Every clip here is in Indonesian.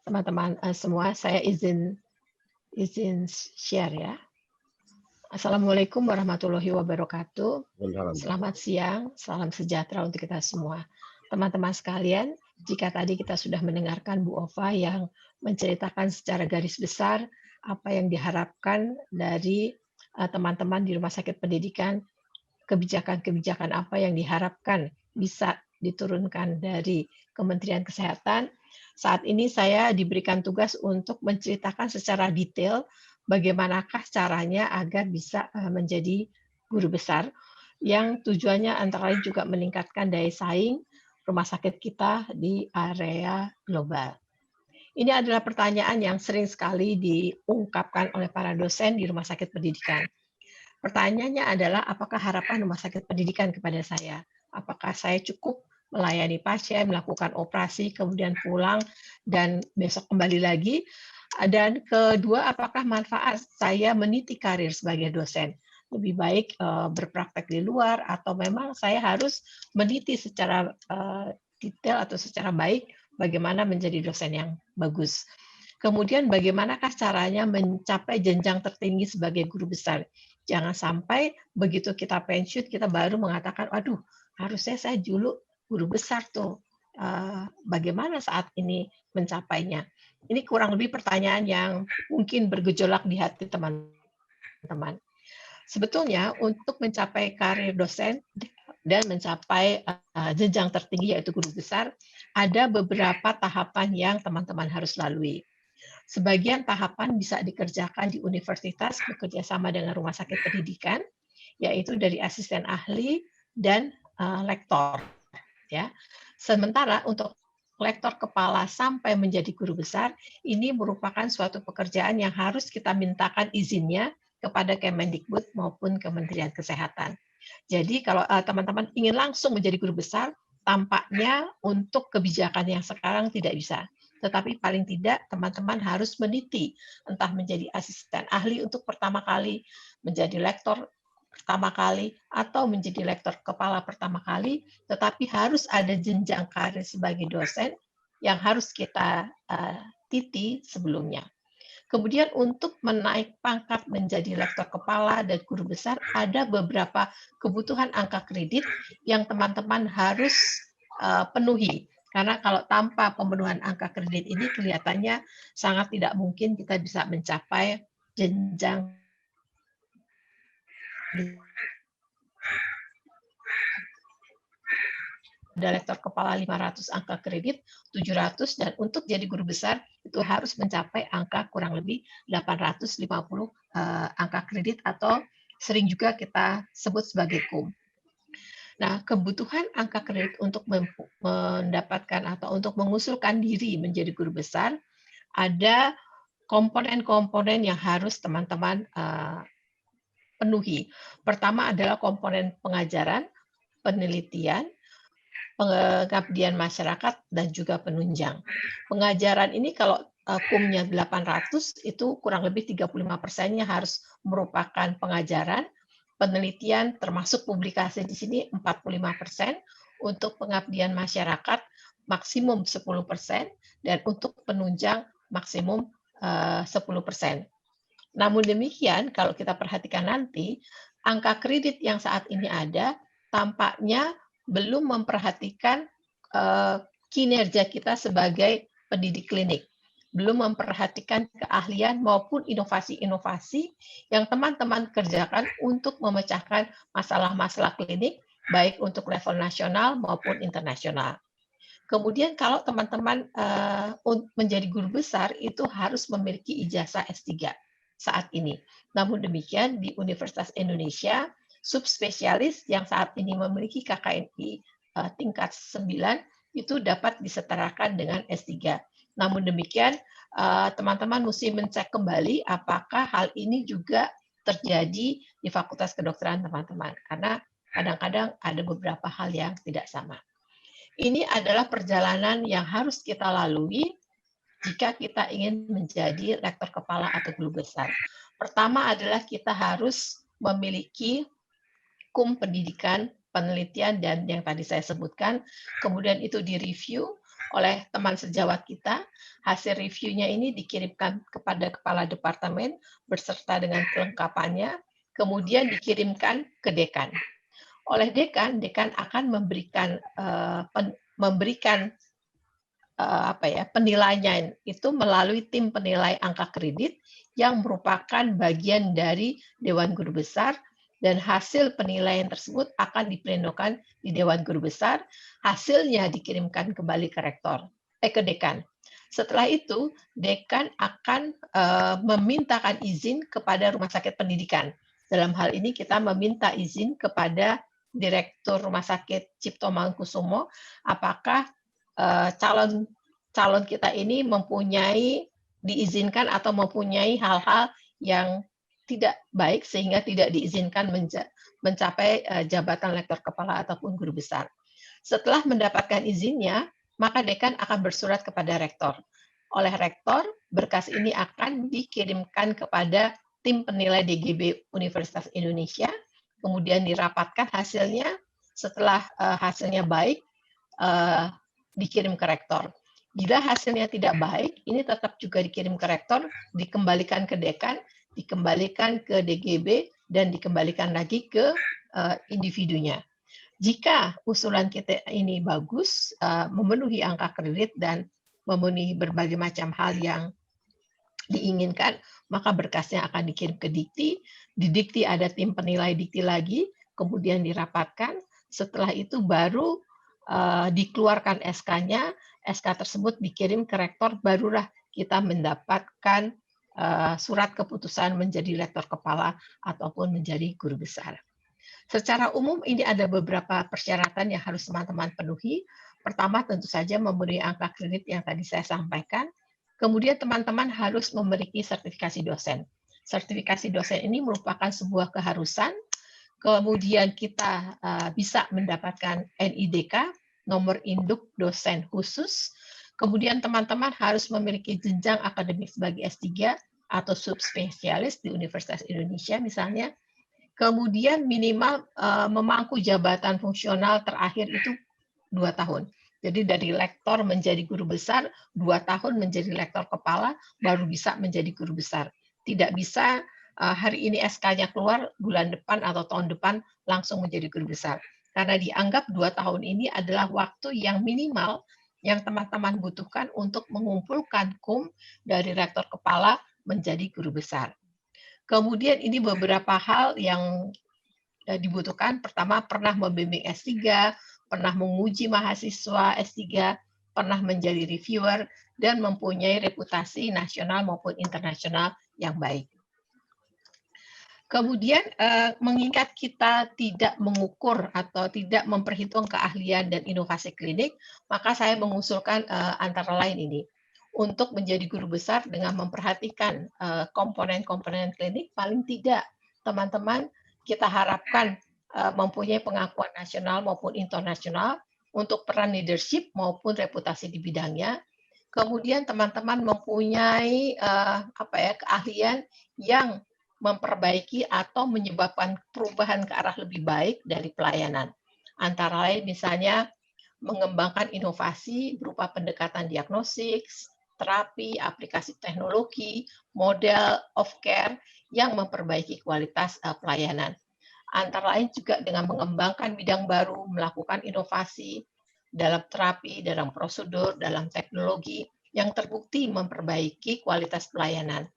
Teman-teman, semua, saya izin izin share ya. Assalamualaikum warahmatullahi wabarakatuh. Alhamdulillah. Selamat siang, salam sejahtera untuk kita semua. Teman-teman sekalian, jika tadi kita sudah mendengarkan Bu Ova yang menceritakan secara garis besar apa yang diharapkan dari teman-teman di rumah sakit pendidikan, kebijakan-kebijakan apa yang diharapkan bisa diturunkan dari Kementerian Kesehatan. Saat ini saya diberikan tugas untuk menceritakan secara detail bagaimanakah caranya agar bisa menjadi guru besar yang tujuannya antara lain juga meningkatkan daya saing rumah sakit kita di area global. Ini adalah pertanyaan yang sering sekali diungkapkan oleh para dosen di rumah sakit pendidikan. Pertanyaannya adalah, apakah harapan rumah sakit pendidikan kepada saya? Apakah saya cukup melayani pasien, melakukan operasi, kemudian pulang, dan besok kembali lagi? Dan kedua, apakah manfaat saya meniti karir sebagai dosen? Lebih baik berpraktek di luar, atau memang saya harus meniti secara detail atau secara baik bagaimana menjadi dosen yang bagus. Kemudian bagaimanakah caranya mencapai jenjang tertinggi sebagai guru besar? Jangan sampai begitu kita pensiun, kita baru mengatakan, "Aduh, harusnya saya dulu guru besar tuh, bagaimana saat ini mencapainya?" Ini kurang lebih pertanyaan yang mungkin bergejolak di hati teman-teman. Sebetulnya untuk mencapai karir dosen dan mencapai jenjang tertinggi yaitu guru besar, ada beberapa tahapan yang teman-teman harus lalui. Sebagian tahapan bisa dikerjakan di universitas bekerja sama dengan rumah sakit pendidikan, yaitu dari asisten ahli dan lektor. Ya. Sementara untuk lektor kepala sampai menjadi guru besar, ini merupakan suatu pekerjaan yang harus kita mintakan izinnya kepada Kemendikbud maupun Kementerian Kesehatan. Jadi kalau teman-teman ingin langsung menjadi guru besar, tampaknya untuk kebijakan yang sekarang tidak bisa. Tetapi paling tidak teman-teman harus meniti, entah menjadi asisten ahli untuk pertama kali, menjadi lektor pertama kali, atau menjadi lektor kepala pertama kali, tetapi harus ada jenjang karir sebagai dosen yang harus kita titi sebelumnya. Kemudian untuk menaik pangkat menjadi lektor kepala dan guru besar, ada beberapa kebutuhan angka kredit yang teman-teman harus penuhi. Karena kalau tanpa pemenuhan angka kredit ini kelihatannya sangat tidak mungkin kita bisa mencapai jenjang ada lektor kepala 500 angka kredit, 700, dan untuk jadi guru besar itu harus mencapai angka kurang lebih 850 angka kredit atau sering juga kita sebut sebagai KUM. Nah, kebutuhan angka kredit untuk mendapatkan atau untuk mengusulkan diri menjadi guru besar, ada komponen-komponen yang harus teman-teman penuhi. Pertama adalah komponen pengajaran, penelitian, pengabdian masyarakat, dan juga penunjang. Pengajaran ini kalau KUM-nya 800, itu kurang lebih 35%-nya harus merupakan pengajaran, penelitian termasuk publikasi di sini 45%, untuk pengabdian masyarakat maksimum 10%, dan untuk penunjang maksimum 10%. Namun demikian, kalau kita perhatikan nanti, angka kredit yang saat ini ada tampaknya belum memperhatikan kinerja kita sebagai pendidik klinik, belum memperhatikan keahlian maupun inovasi-inovasi yang teman-teman kerjakan untuk memecahkan masalah-masalah klinik, baik untuk level nasional maupun internasional. Kemudian kalau teman-teman menjadi guru besar, itu harus memiliki ijazah S3 saat ini. Namun demikian, di Universitas Indonesia, subspesialis yang saat ini memiliki KKNI tingkat 9 itu dapat disetarakan dengan S3. Namun demikian, teman-teman mesti mencek kembali apakah hal ini juga terjadi di Fakultas Kedokteran teman-teman, karena kadang-kadang ada beberapa hal yang tidak sama. Ini adalah perjalanan yang harus kita lalui jika kita ingin menjadi lektor kepala atau guru besar. Pertama adalah kita harus memiliki KUM pendidikan, penelitian, dan yang tadi saya sebutkan, kemudian itu direview, oleh teman sejawat kita. Hasil reviewnya ini dikirimkan kepada kepala departemen beserta dengan kelengkapannya, kemudian dikirimkan ke dekan. Oleh dekan, dekan akan memberikan penilaian itu melalui tim penilai angka kredit yang merupakan bagian dari Dewan Guru Besar, dan hasil penilaian tersebut akan diplenokan di Dewan Guru Besar. Hasilnya dikirimkan kembali ke ke dekan. Setelah itu, dekan akan memintakan izin kepada rumah sakit pendidikan. Dalam hal ini kita meminta izin kepada Direktur Rumah Sakit Cipto Mangunkusumo, apakah calon kita ini diizinkan atau mempunyai hal-hal yang tidak baik sehingga tidak diizinkan mencapai jabatan lektor kepala ataupun guru besar. Setelah mendapatkan izinnya, maka dekan akan bersurat kepada rektor. Oleh rektor, berkas ini akan dikirimkan kepada tim penilai DGB Universitas Indonesia, kemudian dirapatkan hasilnya. Setelah hasilnya baik, dikirim ke rektor. Bila hasilnya tidak baik, ini tetap juga dikirim ke rektor, dikembalikan ke dekan, dikembalikan ke DGB, dan dikembalikan lagi ke individunya. Jika usulan kita ini bagus, memenuhi angka kredit dan memenuhi berbagai macam hal yang diinginkan, maka berkasnya akan dikirim ke Dikti. Di Dikti ada tim penilai Dikti lagi, kemudian dirapatkan. Setelah itu baru dikeluarkan SK-nya, SK tersebut dikirim ke rektor, barulah kita mendapatkan surat keputusan menjadi lektor kepala ataupun menjadi guru besar. Secara umum ini ada beberapa persyaratan yang harus teman-teman penuhi. Pertama tentu saja memenuhi angka kredit yang tadi saya sampaikan. Kemudian teman-teman harus memiliki sertifikasi dosen. Sertifikasi dosen ini merupakan sebuah keharusan. Kemudian kita bisa mendapatkan NIDK, nomor induk dosen khusus. Kemudian teman-teman harus memiliki jenjang akademik sebagai S3 atau subspesialis di Universitas Indonesia misalnya. Kemudian minimal memangku jabatan fungsional terakhir itu 2 tahun. Jadi dari lektor menjadi guru besar, 2 tahun menjadi lektor kepala, baru bisa menjadi guru besar. Tidak bisa hari ini SK-nya keluar, bulan depan atau tahun depan langsung menjadi guru besar. Karena dianggap 2 tahun ini adalah waktu yang minimal yang teman-teman butuhkan untuk mengumpulkan KUM dari rektor kepala menjadi guru besar. Kemudian ini beberapa hal yang dibutuhkan. Pertama, pernah membimbing S3, pernah menguji mahasiswa S3, pernah menjadi reviewer, dan mempunyai reputasi nasional maupun internasional yang baik. Kemudian, mengingat kita tidak mengukur atau tidak memperhitung keahlian dan inovasi klinik, maka saya mengusulkan antara lain ini. Untuk menjadi guru besar dengan memperhatikan komponen-komponen klinik, paling tidak teman-teman kita harapkan mempunyai pengakuan nasional maupun internasional untuk peran leadership maupun reputasi di bidangnya. Kemudian teman-teman mempunyai keahlian yang memperbaiki atau menyebabkan perubahan ke arah lebih baik dari pelayanan. Antara lain misalnya mengembangkan inovasi berupa pendekatan diagnostik, terapi, aplikasi teknologi, model of care yang memperbaiki kualitas pelayanan. Antara lain juga dengan mengembangkan bidang baru, melakukan inovasi dalam terapi, dalam prosedur, dalam teknologi yang terbukti memperbaiki kualitas pelayanan.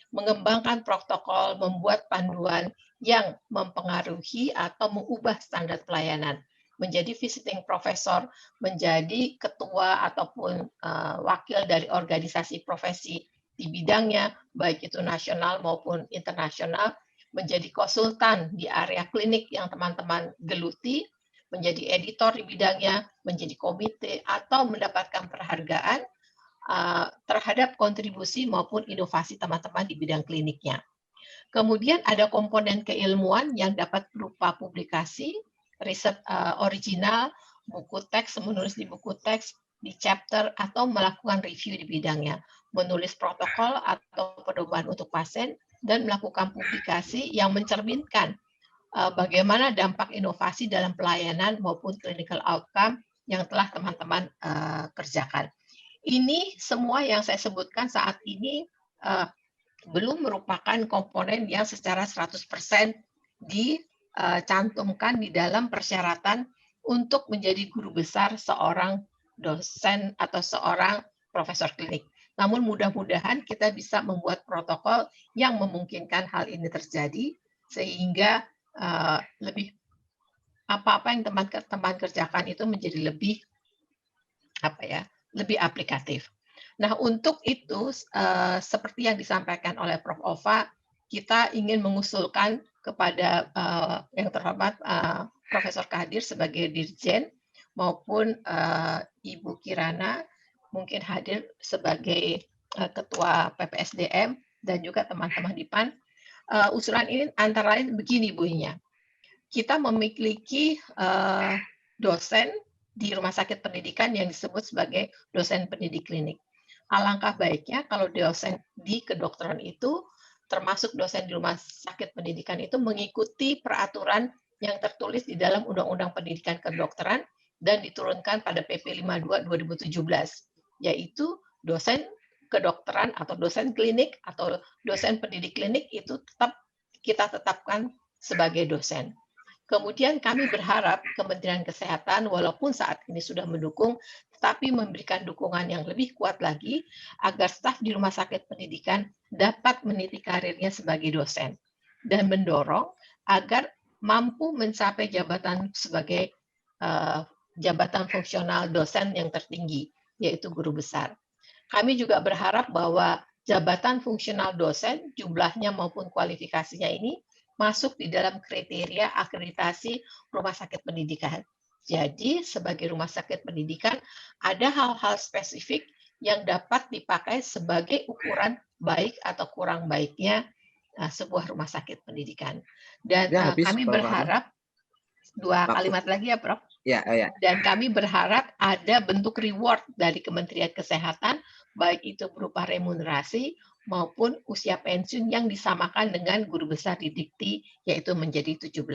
Mengembangkan protokol, membuat panduan yang mempengaruhi atau mengubah standar pelayanan, menjadi visiting professor, menjadi ketua ataupun wakil dari organisasi profesi di bidangnya, baik itu nasional maupun internasional, menjadi konsultan di area klinik yang teman-teman geluti, menjadi editor di bidangnya, menjadi komite, atau mendapatkan penghargaan terhadap kontribusi maupun inovasi teman-teman di bidang kliniknya. Kemudian ada komponen keilmuan yang dapat berupa publikasi, riset original, buku teks, menulis di buku teks, di chapter, atau melakukan review di bidangnya, menulis protokol atau pedoman untuk pasien, dan melakukan publikasi yang mencerminkan bagaimana dampak inovasi dalam pelayanan maupun clinical outcome yang telah teman-teman kerjakan. Ini semua yang saya sebutkan saat ini eh, belum merupakan komponen yang secara 100% dicantumkan di dalam persyaratan untuk menjadi guru besar seorang dosen atau seorang profesor klinik. Namun mudah-mudahan kita bisa membuat protokol yang memungkinkan hal ini terjadi sehingga lebih apa-apa yang teman-teman kerjakan itu menjadi lebih lebih aplikatif. Nah, untuk itu seperti yang disampaikan oleh Prof. Ova, kita ingin mengusulkan kepada yang terhormat Profesor Kadir sebagai Dirjen maupun Ibu Kirana mungkin hadir sebagai Ketua PPSDM dan juga teman-teman di PAN. Usulan ini antara lain begini bunyinya. Kita memiliki dosen di rumah sakit pendidikan yang disebut sebagai dosen pendidik klinik. Alangkah baiknya kalau dosen di kedokteran itu, termasuk dosen di rumah sakit pendidikan itu mengikuti peraturan yang tertulis di dalam Undang-Undang Pendidikan Kedokteran dan diturunkan pada PP 52 2017, yaitu dosen kedokteran atau dosen klinik atau dosen pendidik klinik itu tetap kita tetapkan sebagai dosen. Kemudian kami berharap Kementerian Kesehatan walaupun saat ini sudah mendukung, tetapi memberikan dukungan yang lebih kuat lagi agar staf di rumah sakit pendidikan dapat meniti karirnya sebagai dosen dan mendorong agar mampu mencapai jabatan sebagai jabatan fungsional dosen yang tertinggi, yaitu guru besar. Kami juga berharap bahwa jabatan fungsional dosen, jumlahnya maupun kualifikasinya ini masuk di dalam kriteria akreditasi rumah sakit pendidikan. Jadi, sebagai rumah sakit pendidikan, ada hal-hal spesifik yang dapat dipakai sebagai ukuran baik atau kurang baiknya sebuah rumah sakit pendidikan. Dan Ya, kami berharap, dua kalimat lagi ya, Prof. Ya, ya. Dan kami berharap ada bentuk reward dari Kementerian Kesehatan, baik itu berupa remunerasi maupun usia pensiun yang disamakan dengan guru besar di Dikti, yaitu menjadi 17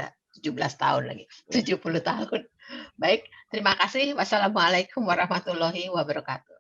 tahun lagi, 70 tahun. Baik, terima kasih. Wassalamualaikum warahmatullahi wabarakatuh.